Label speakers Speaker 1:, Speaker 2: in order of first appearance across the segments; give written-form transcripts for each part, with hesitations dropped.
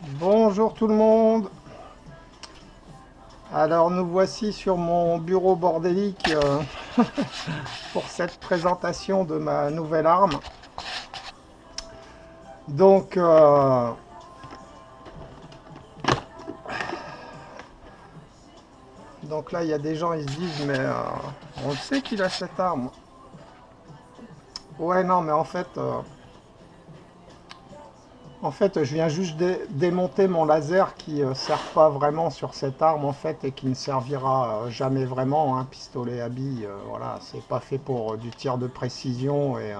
Speaker 1: Bonjour tout le monde. Alors nous voici sur mon bureau bordélique pour cette présentation de ma nouvelle arme. Donc, donc là il y a des gens, ils se disent mais on le sait qu'il a cette arme. Ouais non mais en fait, je viens juste démonter mon laser qui sert pas vraiment sur cette arme en fait et qui ne servira jamais vraiment. Un pistolet à billes, voilà, c'est pas fait pour du tir de précision et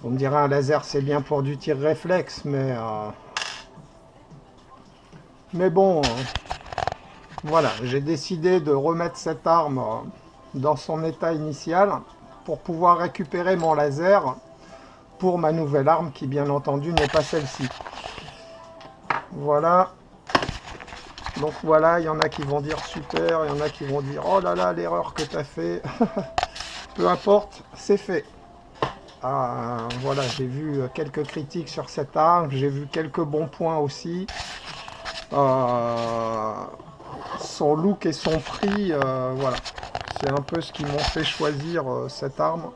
Speaker 1: on me dirait un laser c'est bien pour du tir réflexe, mais bon, voilà, j'ai décidé de remettre cette arme dans son état initial pour pouvoir récupérer mon laser pour ma nouvelle arme qui bien entendu n'est pas celle-ci. Voilà. Donc voilà, il y en a qui vont dire super, il y en a qui vont dire oh là là, l'erreur que tu as fait. Peu importe, c'est fait. Voilà, j'ai vu quelques critiques sur cette arme, j'ai vu quelques bons points aussi. Euh, Son look et son prix, voilà. C'est un peu ce qui m'ont fait choisir cette arme.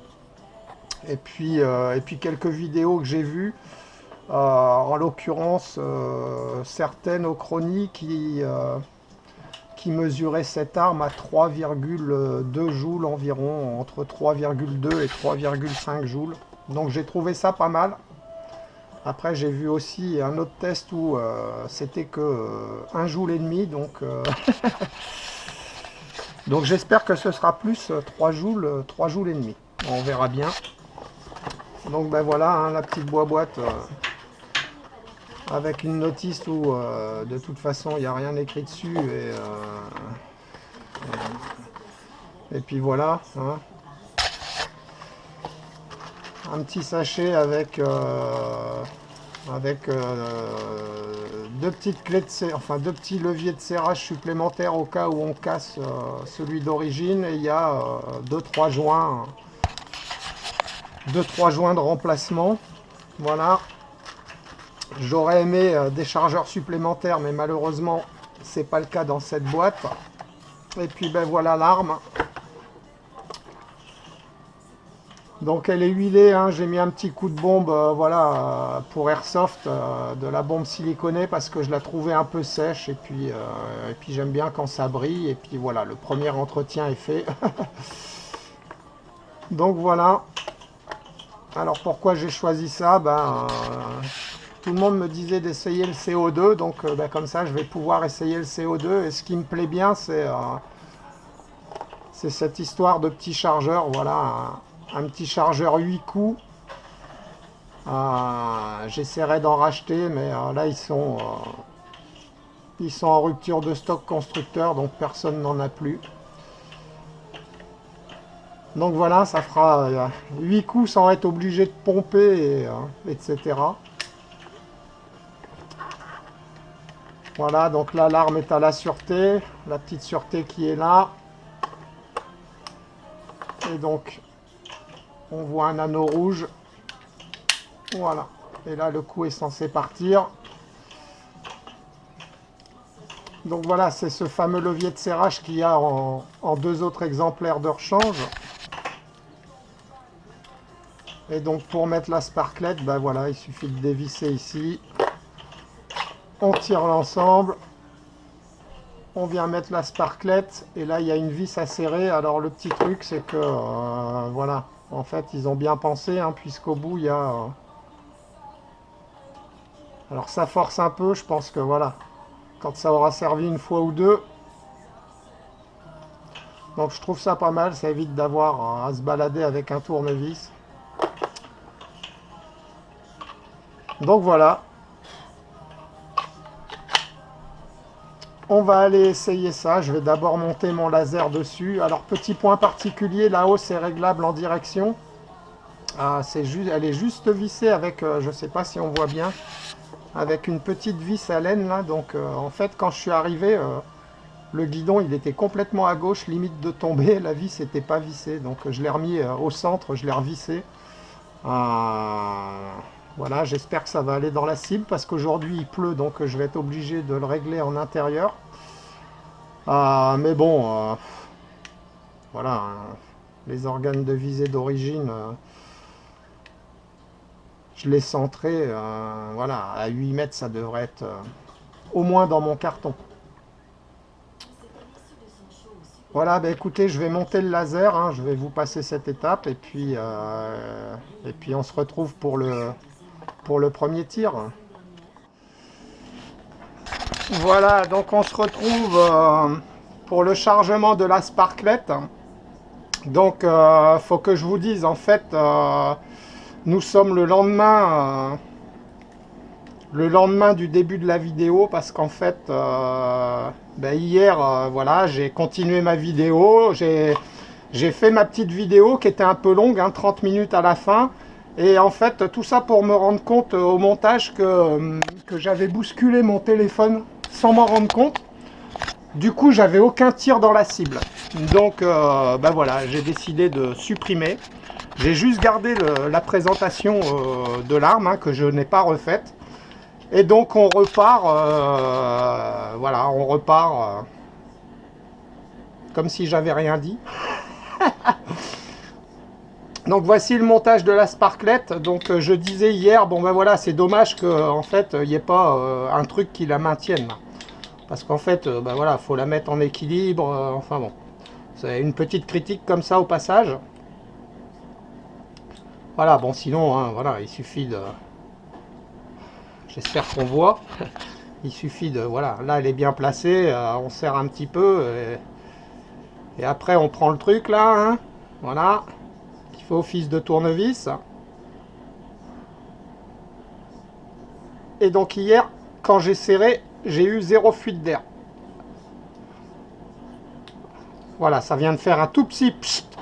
Speaker 1: Et puis quelques vidéos que j'ai vues, en l'occurrence certaines au chroniques qui mesurait cette arme à 3,2 joules environ, entre 3,2 et 3,5 joules. Donc j'ai trouvé ça pas mal. Après j'ai vu aussi un autre test où c'était que 1 joule et demi, donc j'espère que ce sera plus 3 joules et demi. On verra bien. Donc ben voilà, hein, la petite boîte avec une notice où de toute façon il n'y a rien écrit dessus et puis voilà, hein. Un petit sachet avec deux petites clés enfin deux petits leviers de serrage supplémentaires au cas où on casse celui d'origine, et il y a 2-3 joints, de remplacement. Voilà. J'aurais aimé des chargeurs supplémentaires, mais malheureusement c'est pas le cas dans cette boîte. Et puis ben voilà l'arme. Donc elle est huilée, hein. J'ai mis un petit coup de bombe voilà, pour Airsoft, de la bombe siliconée parce que je la trouvais un peu sèche, et puis j'aime bien quand ça brille, et puis voilà, le premier entretien est fait. Donc voilà. Alors pourquoi j'ai choisi ça, tout le monde me disait d'essayer le CO2, donc comme ça je vais pouvoir essayer le CO2, et ce qui me plaît bien c'est cette histoire de petit chargeur, voilà, un petit chargeur 8 coups. J'essaierai d'en racheter, mais là ils sont en rupture de stock constructeur, donc personne n'en a plus. Donc voilà, ça fera 8 coups sans être obligé de pomper, etc. Voilà, donc là l'arme est à la sûreté, la petite sûreté qui est là. Et donc on voit un anneau rouge. Voilà. Et là le coup est censé partir. Donc voilà, c'est ce fameux levier de serrage qu'il y a en 2 autres exemplaires de rechange. Et donc pour mettre la sparklette, voilà, il suffit de dévisser ici. On tire l'ensemble. On vient mettre la sparklette, et là il y a une vis à serrer. Alors le petit truc c'est que voilà, en fait ils ont bien pensé, hein, puisqu'au bout il y a alors ça force un peu, je pense que voilà, quand ça aura servi une fois ou deux. Donc je trouve ça pas mal, ça évite d'avoir à se balader avec un tournevis. Donc voilà. On va aller essayer ça. Je vais d'abord monter mon laser dessus. Alors petit point particulier, là-haut c'est réglable en direction. Elle est juste vissée avec, je ne sais pas si on voit bien, avec une petite vis à laine là. Donc en fait quand je suis arrivé, le guidon il était complètement à gauche, limite de tomber. La vis n'était pas vissée. Donc je l'ai remis au centre, je l'ai revissé. Voilà, j'espère que ça va aller dans la cible parce qu'aujourd'hui il pleut, donc je vais être obligé de le régler en intérieur. Mais bon, voilà, hein, les organes de visée d'origine, je l'ai centré, voilà, à 8 mètres ça devrait être au moins dans mon carton. Voilà, bah écoutez, je vais monter le laser, hein, je vais vous passer cette étape et puis on se retrouve pour le premier tir. Voilà, donc on se retrouve pour le chargement de la sparklette. Donc, faut que je vous dise, en fait, nous sommes le lendemain du début de la vidéo, parce qu'en fait, ben hier, voilà, j'ai continué ma vidéo, j'ai fait ma petite vidéo qui était un peu longue, hein, 30 minutes à la fin, et en fait, tout ça pour me rendre compte au montage que j'avais bousculé mon téléphone sans m'en rendre compte. Du coup, j'avais aucun tir dans la cible. Donc, ben voilà, j'ai décidé de supprimer. J'ai juste gardé la présentation de l'arme, hein, que je n'ai pas refaite. Et donc, on repart, voilà, on repart comme si j'avais rien dit. Donc, voici le montage de la sparklette. Donc, je disais hier, bon ben voilà, c'est dommage qu'en fait, il n'y ait pas un truc qui la maintienne. Parce qu'en fait, ben voilà, faut la mettre en équilibre, enfin bon. C'est une petite critique comme ça au passage. Voilà, bon sinon, hein, voilà, il suffit de... J'espère qu'on voit. Il suffit de... Voilà, là elle est bien placée, on serre un petit peu. Et après on prend le truc là, hein, voilà, qui fait office de tournevis. Et donc hier, quand j'ai serré, j'ai eu 0 fuite d'air. Voilà, ça vient de faire un tout petit pssst.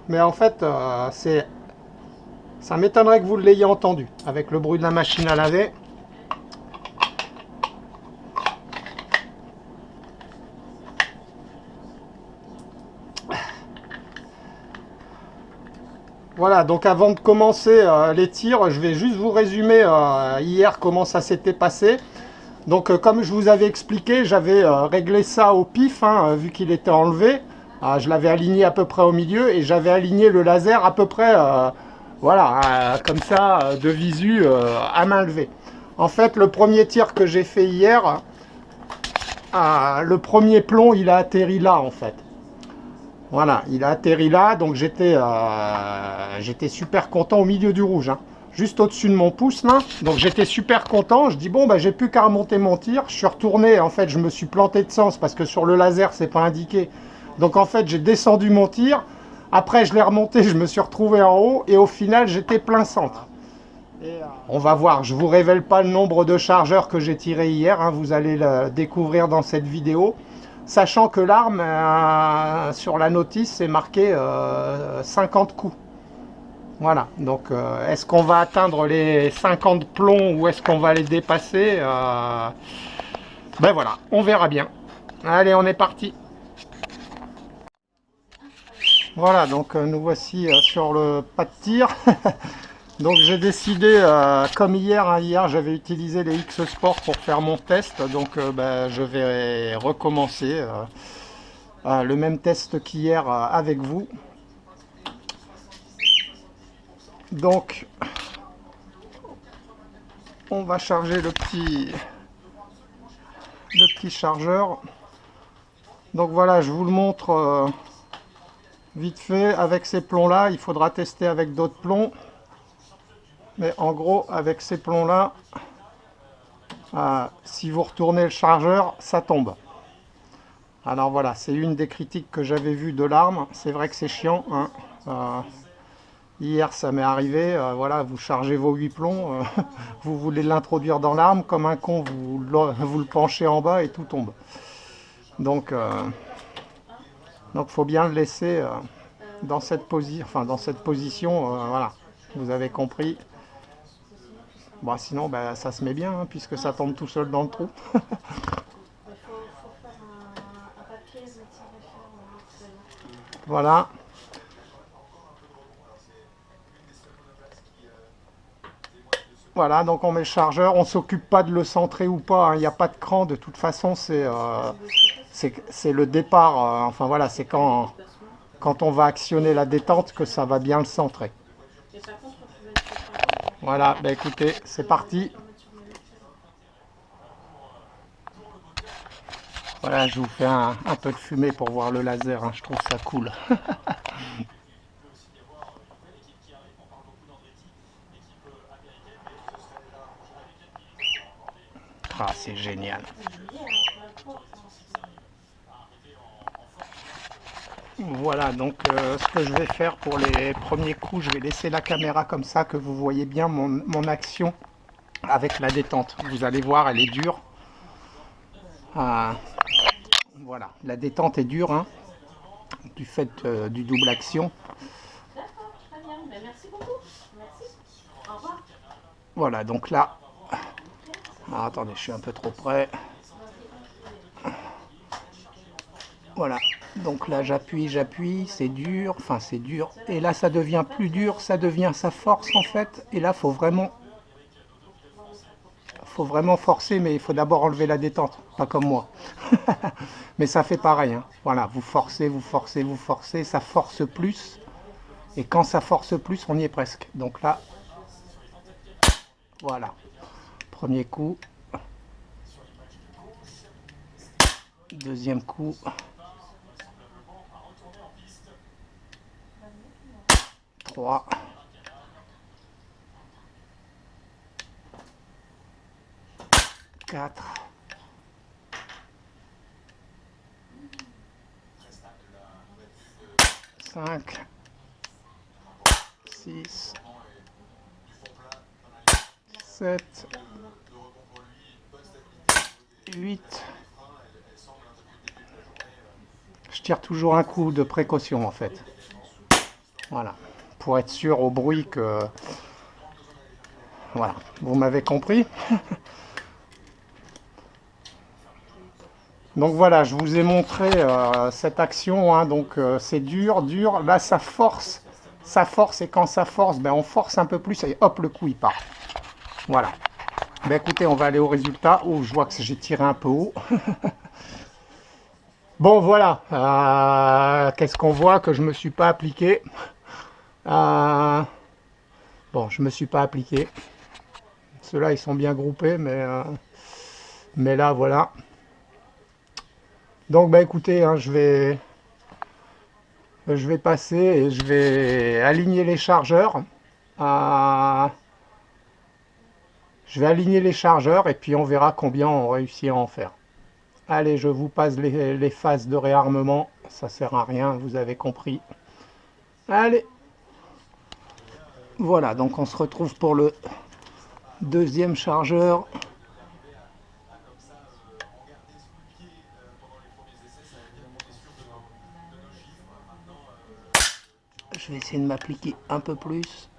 Speaker 1: Mais en fait, c'est... Ça m'étonnerait que vous l'ayez entendu, avec le bruit de la machine à laver. Voilà, donc avant de commencer les tirs, je vais juste vous résumer hier comment ça s'était passé. Donc comme je vous avais expliqué, j'avais réglé ça au pif, hein, vu qu'il était enlevé. Je l'avais aligné à peu près au milieu et j'avais aligné le laser à peu près, voilà, comme ça, de visu, à main levée. En fait, le premier tir que j'ai fait hier, le premier plomb, il a atterri là, en fait. Voilà, il a atterri là, donc j'étais super content au milieu du rouge, hein, juste au-dessus de mon pouce là. Donc j'étais super content, je dis bon bah j'ai plus qu'à remonter mon tir. Je suis retourné, en fait je me suis planté de sens parce que sur le laser c'est pas indiqué. Donc en fait j'ai descendu mon tir, après je l'ai remonté, je me suis retrouvé en haut et au final j'étais plein centre. On va voir, je vous révèle pas le nombre de chargeurs que j'ai tiré hier, hein, vous allez le découvrir dans cette vidéo. Sachant que l'arme, sur la notice, c'est marqué 50 coups. Voilà, donc est-ce qu'on va atteindre les 50 plombs ou est-ce qu'on va les dépasser ben voilà, on verra bien. Allez, on est parti. Voilà, donc nous voici sur le pas de tir. Donc j'ai décidé, comme hier, hein, hier j'avais utilisé les X Sport pour faire mon test, donc ben, je vais recommencer le même test qu'hier avec vous. Donc on va charger le petit chargeur. Donc voilà, je vous le montre vite fait. Avec ces plombs là, il faudra tester avec d'autres plombs. Mais en gros, avec ces plombs là, si vous retournez le chargeur, ça tombe. Alors voilà, c'est une des critiques que j'avais vues de l'arme. C'est vrai que c'est chiant, hein. Hier, ça m'est arrivé, voilà, vous chargez vos 8 plombs, vous voulez l'introduire dans l'arme, comme un con, vous le penchez en bas et tout tombe. Donc, faut bien le laisser dans cette position, voilà, vous avez compris. Bon, sinon, ben, ça se met bien, hein, puisque ça tombe tout seul dans le trou. Voilà. Voilà, donc on met le chargeur. On s'occupe pas de le centrer ou pas, hein. Il n'y a pas de cran. De toute façon, c'est le départ. Enfin voilà, c'est quand on va actionner la détente que ça va bien le centrer. Voilà, bah écoutez, c'est parti. Voilà, je vous fais un peu de fumée pour voir le laser, hein. Je trouve ça cool. Ah, c'est génial. Voilà, donc ce que je vais faire pour les premiers coups, je vais laisser la caméra comme ça, que vous voyez bien mon action avec la détente. Vous allez voir, elle est dure. Euh, voilà, la détente est dure, hein, du fait du double action. Voilà, donc là... Alors, attendez, je suis un peu trop près. Voilà, donc là j'appuie, c'est dur, enfin c'est dur. Et là ça devient plus dur, ça devient sa force en fait. Et là faut vraiment forcer, mais il faut d'abord enlever la détente, pas comme moi. Mais ça fait pareil, hein. Voilà, vous forcez, vous forcez, vous forcez, ça force plus. Et quand ça force plus, on y est presque. Donc là, voilà. Premier coup. Deuxième coup. 3. 4. 5. 6. 7. 8. Je tire toujours un coup de précaution en fait. Voilà. Pour être sûr au bruit que... Voilà. Vous m'avez compris. Donc voilà, je vous ai montré cette action, hein. Donc c'est dur, dur. Là, ça force, et quand ça force, ben, on force un peu plus et hop, le coup il part. Voilà. Ben écoutez, on va aller au résultat. Oh, je vois que j'ai tiré un peu haut. Bon, voilà. Qu'est-ce qu'on voit que je me suis pas appliqué. Bon, je me suis pas appliqué. Ceux-là, ils sont bien groupés, mais là, voilà. Donc, bah écoutez, hein, je vais passer et je vais aligner les chargeurs. Je vais aligner les chargeurs et puis on verra combien on réussit à en faire. Allez, je vous passe les phases de réarmement. Ça sert à rien, vous avez compris. Allez. Voilà, donc on se retrouve pour le deuxième chargeur. Je vais essayer de m'appliquer un peu plus.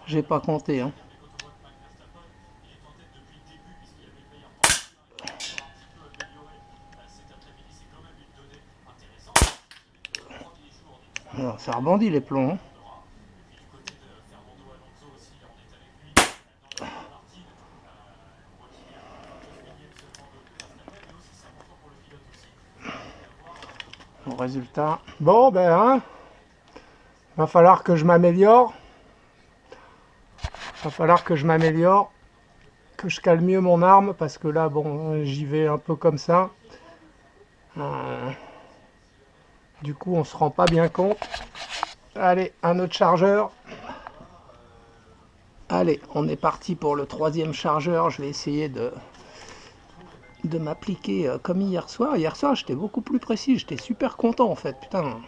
Speaker 1: J'ai pas compté, hein. Alors, ça rebondit les plombs, hein. Bon résultat. Bon ben hein, va falloir que je m'améliore. Va falloir que je m'améliore. Que je cale mieux mon arme parce que là bon j'y vais un peu comme ça. Du coup on se rend pas bien compte. Allez, un autre chargeur. Allez, on est parti pour le troisième chargeur. Je vais essayer de m'appliquer comme hier soir. Hier soir, j'étais beaucoup plus précis. J'étais super content en fait. Putain,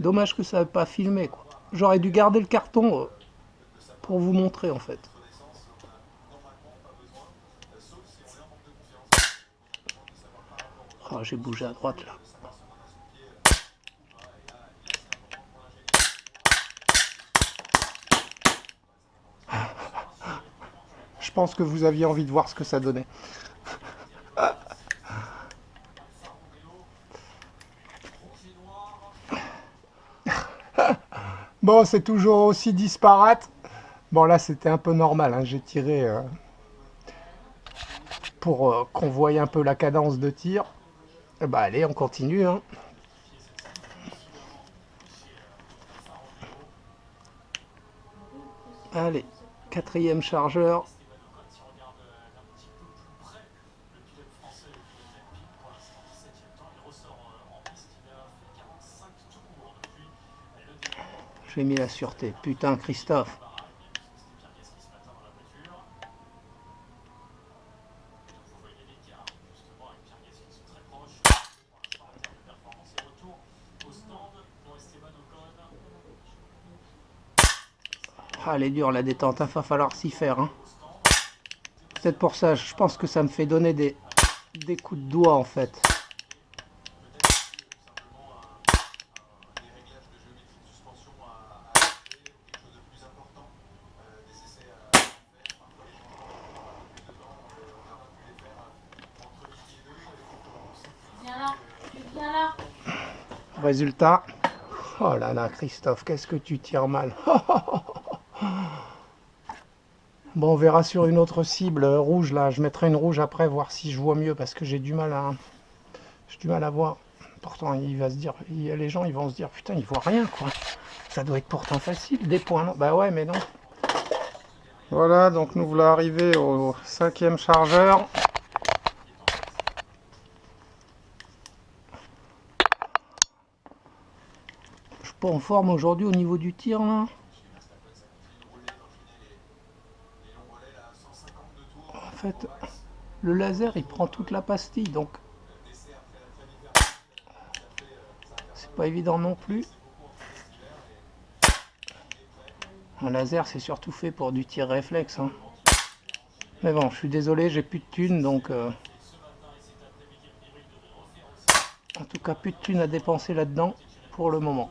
Speaker 1: dommage que ça n'ait pas filmé, quoi. J'aurais dû garder le carton pour vous montrer en fait.
Speaker 2: Oh, j'ai bougé à droite là.
Speaker 1: Je pense que vous aviez envie de voir ce que ça donnait. Bon, c'est toujours aussi disparate. Bon, là, c'était un peu normal, hein. J'ai tiré pour qu'on voie un peu la cadence de tir. Et bah, allez, on continue, hein. Allez, quatrième chargeur. J'ai mis la sûreté. Putain, Christophe. Ah, elle est dure la détente, il va falloir s'y faire. Hein. Peut-être pour ça, je pense que ça me fait donner des coups de doigt en fait. Résultat. Oh là là, Christophe, qu'est-ce que tu tires mal. Bon, on verra sur une autre cible rouge là. Je mettrai une rouge après, voir si je vois mieux parce que j'ai du mal à voir. Pourtant, il va se dire, les gens ils vont se dire, putain, ils voient rien quoi. Ça doit être pourtant facile, des points. Non bah ouais, mais non. Voilà, donc nous voilà arrivés au 5e chargeur. Je suis pas en forme aujourd'hui au niveau du tir là. En fait, le laser il prend toute la pastille donc c'est pas évident non plus. Un laser c'est surtout fait pour du tir réflexe. Hein. Mais bon, je suis désolé, j'ai plus de thunes donc. En tout cas, plus de thunes à dépenser là-dedans pour le moment.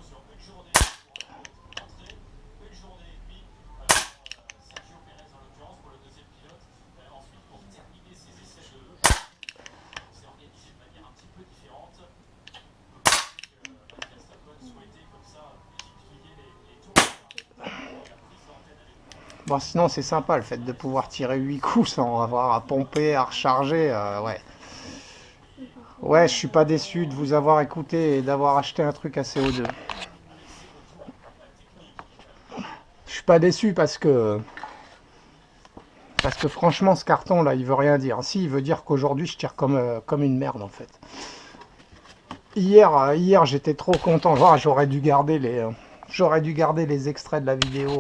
Speaker 1: Bon, sinon c'est sympa le fait de pouvoir tirer 8 coups sans avoir à pomper, à recharger. Ouais. Ouais, je suis pas déçu de vous avoir écouté et d'avoir acheté un truc à CO2. Je suis pas déçu parce que franchement ce carton là il veut rien dire. Si, il veut dire qu'aujourd'hui je tire comme une merde en fait. Hier j'étais trop content. Oh, j'aurais dû garder les extraits de la vidéo.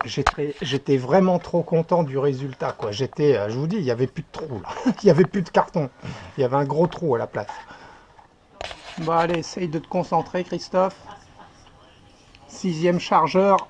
Speaker 1: J'étais vraiment trop content du résultat quoi. Je vous dis, il y avait plus de trou là. Il y avait plus de carton. Il y avait un gros trou à la place. Bon allez, essaye de te concentrer Christophe. 6e chargeur.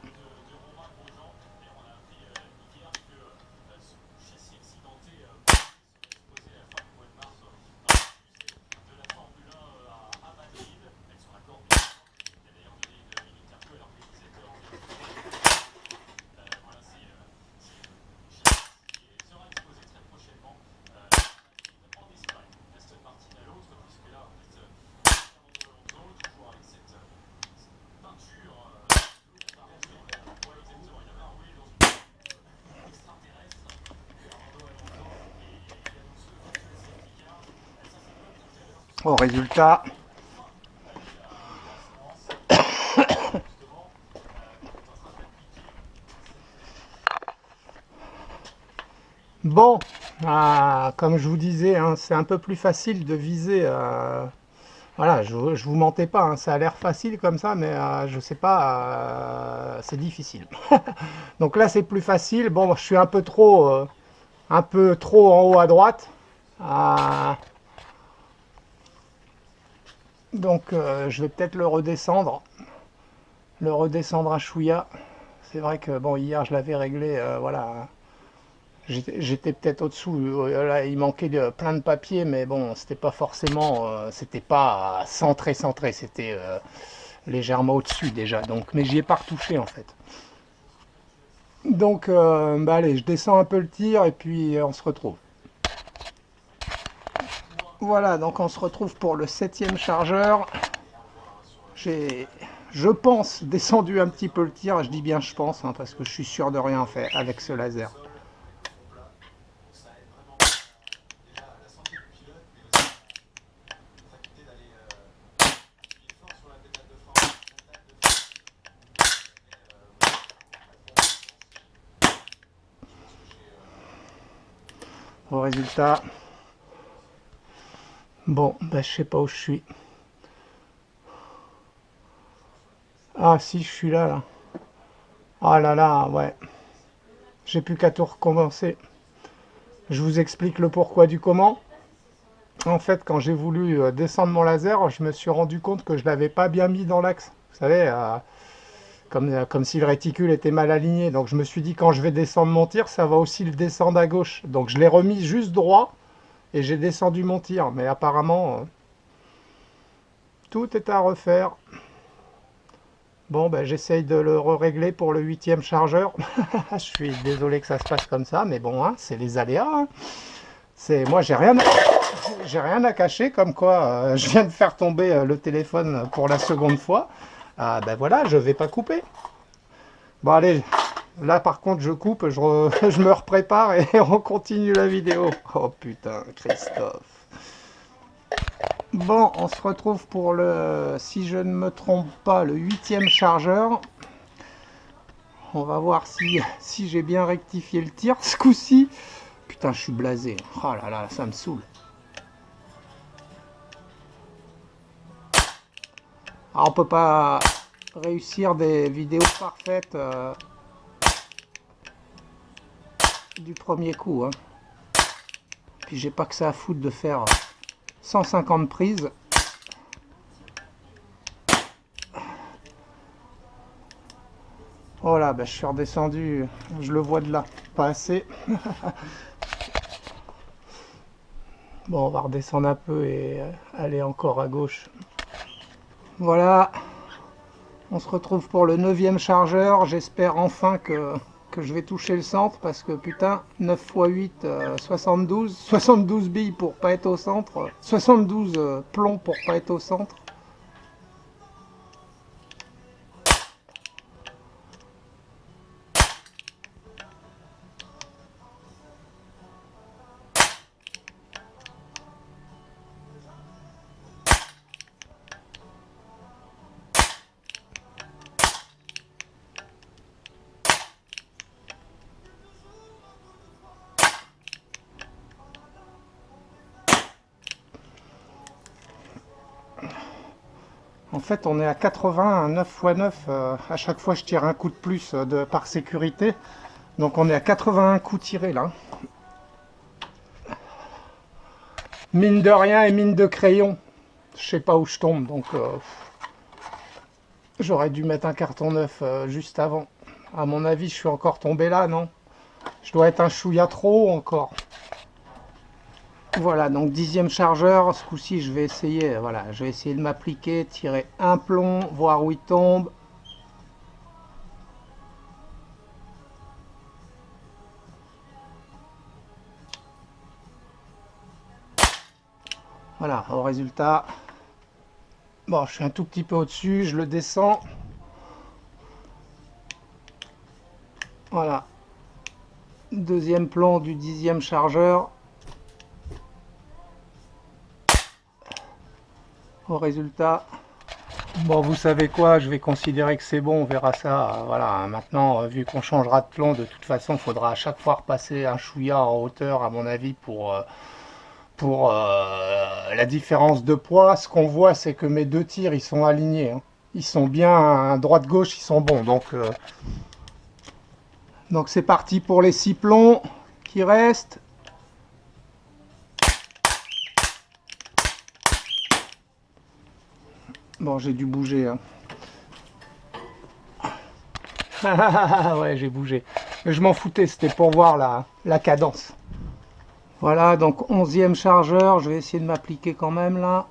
Speaker 1: Au résultat, bon, comme je vous disais, hein, c'est un peu plus facile de viser. Voilà, je vous mentais pas, hein, ça a l'air facile comme ça, mais je sais pas, c'est difficile. Donc là, c'est plus facile. Bon, je suis un peu trop en haut à droite. Donc je vais peut-être le redescendre à chouïa. C'est vrai que bon, hier je l'avais réglé, voilà,
Speaker 2: J'étais peut-être au-dessous. Là, il manquait plein de papiers, mais bon, c'était pas forcément, c'était pas centré, centré. C'était légèrement au-dessus déjà. Donc, mais j'y ai pas retouché en fait. Donc, bah allez, je descends un peu le tir et puis on se retrouve. Voilà, donc on se retrouve pour le 7e chargeur. J'ai, je pense, descendu un petit peu le tir. Je dis bien je pense, hein, parce que je suis sûr de rien faire avec ce laser. Au résultat, bon, bah, je sais pas où je suis. Ah si, je suis là, là. Ah là là, ouais. J'ai plus qu'à tout recommencer. Je vous explique le pourquoi du comment. En fait, quand j'ai voulu descendre mon laser, je me suis rendu compte que je l'avais pas bien mis dans l'axe. Vous savez, comme si le réticule était mal aligné. Donc je me suis dit, quand je vais descendre mon tir, ça va aussi le descendre à gauche. Donc je l'ai remis juste droit et j'ai descendu mon tir. Mais apparemment, tout est à refaire. Bon, ben, j'essaye de le régler pour le 8e chargeur. Je suis désolé que ça se passe comme ça, mais bon, hein, c'est les aléas. Hein. Moi, j'ai rien à cacher, comme quoi je viens de faire tomber le téléphone pour la seconde fois. Ah ben voilà, je vais pas couper. Bon allez, là par contre je coupe, je me reprépare et on continue la vidéo. Oh putain, Christophe. Bon, on se retrouve pour le, si je ne me trompe pas, le 8e chargeur. On va voir si j'ai bien rectifié le tir ce coup-ci. Putain, je suis blasé. Oh là là, ça me saoule. Alors, on peut pas réussir des vidéos parfaites du premier coup. Hein. Puis j'ai pas que ça à foutre de faire 150 prises. Oh là, bah, je suis redescendu, je le vois de là, pas assez. Bon, on va redescendre un peu et aller encore à gauche. Voilà, on se retrouve pour le 9e chargeur. J'espère enfin que je vais toucher le centre parce que putain, 9 x 8, 72. 72 billes pour pas être au centre. 72 plombs pour pas être au centre. En fait, on est à 80, 9 x 9. À chaque fois, je tire un coup de plus par sécurité. Donc, on est à 81 coups tirés là. Mine de rien et mine de crayon. Je sais pas où je tombe, donc j'aurais dû mettre un carton neuf juste avant. À mon avis, je suis encore tombé là, non? Je dois être un chouïa trop haut encore. Voilà, donc 10e chargeur. Ce coup-ci, je vais essayer, voilà, je vais essayer de m'appliquer, tirer un plomb, voir où il tombe. Voilà, au résultat, bon, je suis un tout petit peu au-dessus, je le descends. Voilà, deuxième plomb du 10e chargeur. Au résultat, bon, vous savez quoi, je vais considérer que c'est bon, on verra ça. Voilà, maintenant, vu qu'on changera de plomb, de toute façon, il faudra à chaque fois repasser un chouïa en hauteur, à mon avis, pour la différence de poids. Ce qu'on voit, c'est que mes deux tirs, ils sont alignés. Hein. Ils sont bien, droite-gauche, ils sont bons. Donc c'est parti pour les 6 plombs qui restent. Bon, j'ai dû bouger. Hein. Ouais, j'ai bougé. Mais je m'en foutais, c'était pour voir la cadence. Voilà, donc 11e chargeur, je vais essayer de m'appliquer quand même là.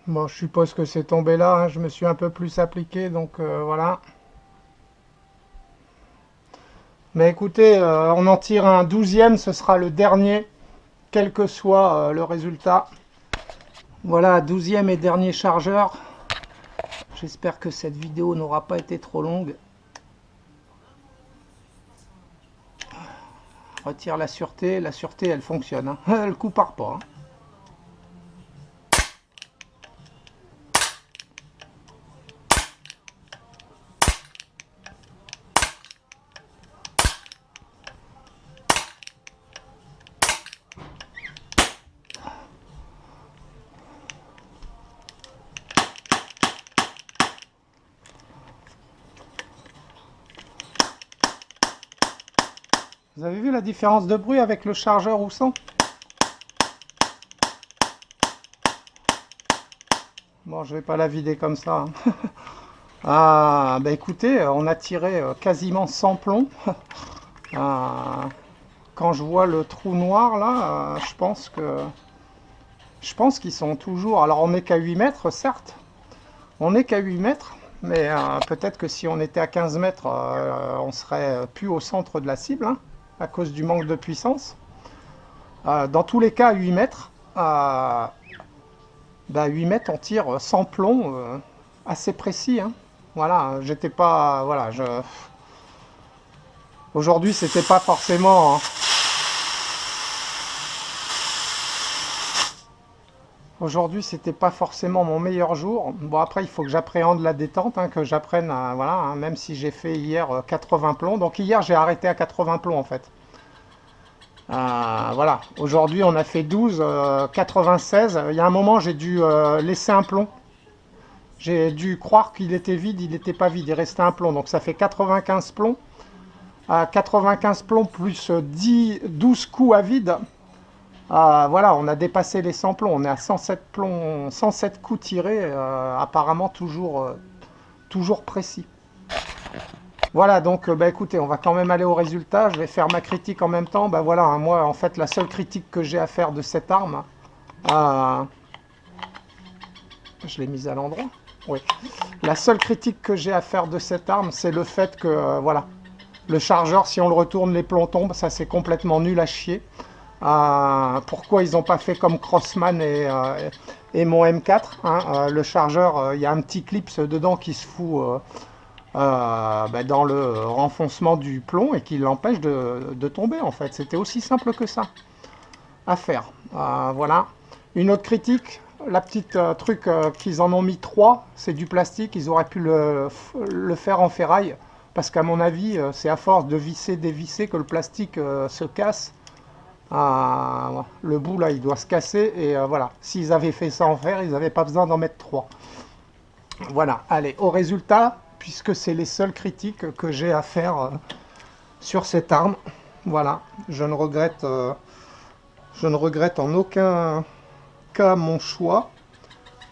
Speaker 2: Bon, je suppose que c'est tombé là, hein. Je me suis un peu plus appliqué, donc voilà. Mais écoutez, on en tire un 12e, ce sera le dernier, quel que soit le résultat. Voilà, 12e et dernier chargeur. J'espère que cette vidéo n'aura pas été trop longue. Retire la sûreté elle fonctionne, hein. Le coup part pas, hein. Vous avez vu la différence de bruit avec le chargeur ou sans? Bon, je vais pas la vider comme ça, hein. Ah, bah écoutez, on a tiré quasiment 100 plombs. Quand je vois le trou noir là, je pense qu'ils sont toujours... Alors on n'est qu'à 8 mètres, certes. On n'est qu'à 8 mètres, mais peut-être que si on était à 15 mètres, on serait plus au centre de la cible, hein, à cause du manque de puissance. Dans tous les cas, à 8 mètres, bah 8 mètres, on tire 100 plombs assez précis, hein. Voilà, j'étais pas... Voilà, aujourd'hui, c'était pas forcément... Hein. Aujourd'hui, c'était pas forcément mon meilleur jour. Bon, après, il faut que j'appréhende la détente, hein, que j'apprenne, voilà, hein, même si j'ai fait hier 80 plombs. Donc hier, j'ai arrêté à 80 plombs, en fait. Voilà. Aujourd'hui, on a fait 12, 96. Il y a un moment, j'ai dû laisser un plomb. J'ai dû croire qu'il était vide, il n'était pas vide, il restait un plomb. Donc ça fait 95 plombs. 95 plombs plus 12 coups à vide. Voilà, on a dépassé les 100 plombs, on est à 107 plombs, 107 coups tirés, apparemment toujours précis. Voilà, donc bah écoutez, on va quand même aller au résultat, je vais faire ma critique en même temps. Bah voilà, hein, moi en fait la seule critique que j'ai à faire de cette arme, je l'ai mise à l'endroit, oui. La seule critique que j'ai à faire de cette arme, c'est le fait que, voilà, le chargeur, si on le retourne, les plombs tombent, ça c'est complètement nul à chier. Pourquoi ils n'ont pas fait comme Crossman et mon M4, hein, le chargeur, il y a un petit clip dedans qui se fout bah, dans le renfoncement du plomb et qui l'empêche de tomber, en fait. C'était aussi simple que ça à faire. Voilà. Une autre critique, la petite truc qu'ils en ont mis 3, c'est du plastique, ils auraient pu le faire en ferraille, parce qu'à mon avis, c'est à force de visser, dévisser que le plastique se casse. Le bout là il doit se casser et voilà, s'ils avaient fait ça en fer, ils n'avaient pas besoin d'en mettre 3. Voilà, allez, au résultat, puisque c'est les seules critiques que j'ai à faire sur cette arme, voilà, je ne regrette en aucun cas mon choix.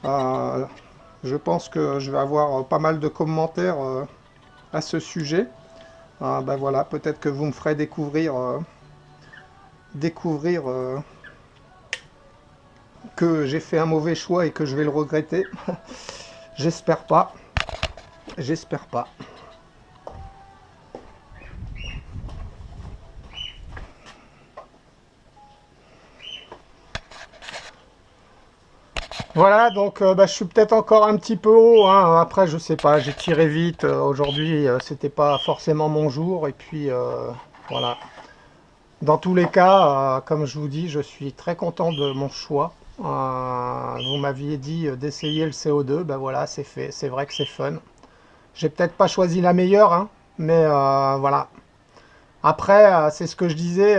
Speaker 2: Je pense que je vais avoir pas mal de commentaires à ce sujet. Ben voilà, peut-être que vous me ferez découvrir que j'ai fait un mauvais choix et que je vais le regretter. J'espère pas. J'espère pas. Voilà, donc bah, je suis peut-être encore un petit peu haut, hein. Après je sais pas, j'ai tiré vite, aujourd'hui c'était pas forcément mon jour, et puis voilà. Dans tous les cas, comme je vous dis, je suis très content de mon choix. Vous m'aviez dit d'essayer le CO2, ben voilà, c'est fait. C'est vrai que c'est fun. J'ai peut-être pas choisi la meilleure, hein, mais voilà. Après, c'est ce que je disais,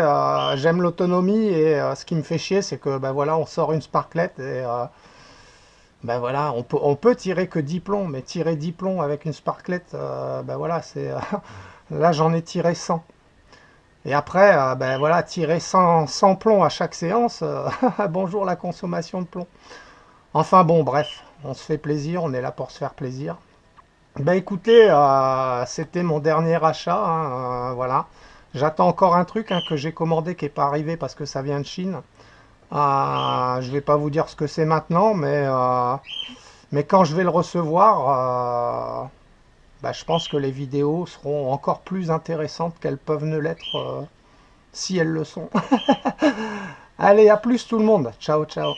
Speaker 2: j'aime l'autonomie et ce qui me fait chier, c'est que ben voilà, on sort une Sparklet et ben voilà, on peut tirer que 10 plombs, mais tirer 10 plombs avec une Sparklet, ben voilà, c'est là j'en ai tiré 100. Et après, ben voilà, tirer 100 plombs à chaque séance, bonjour la consommation de plomb. Enfin bon, bref, on se fait plaisir, on est là pour se faire plaisir. Ben écoutez, c'était mon dernier achat, hein, voilà. J'attends encore un truc hein, que j'ai commandé qui n'est pas arrivé parce que ça vient de Chine. Je vais pas vous dire ce que c'est maintenant, mais quand je vais le recevoir, bah, je pense que les vidéos seront encore plus intéressantes qu'elles peuvent ne l'être si elles le sont. Allez, à plus tout le monde. Ciao, ciao.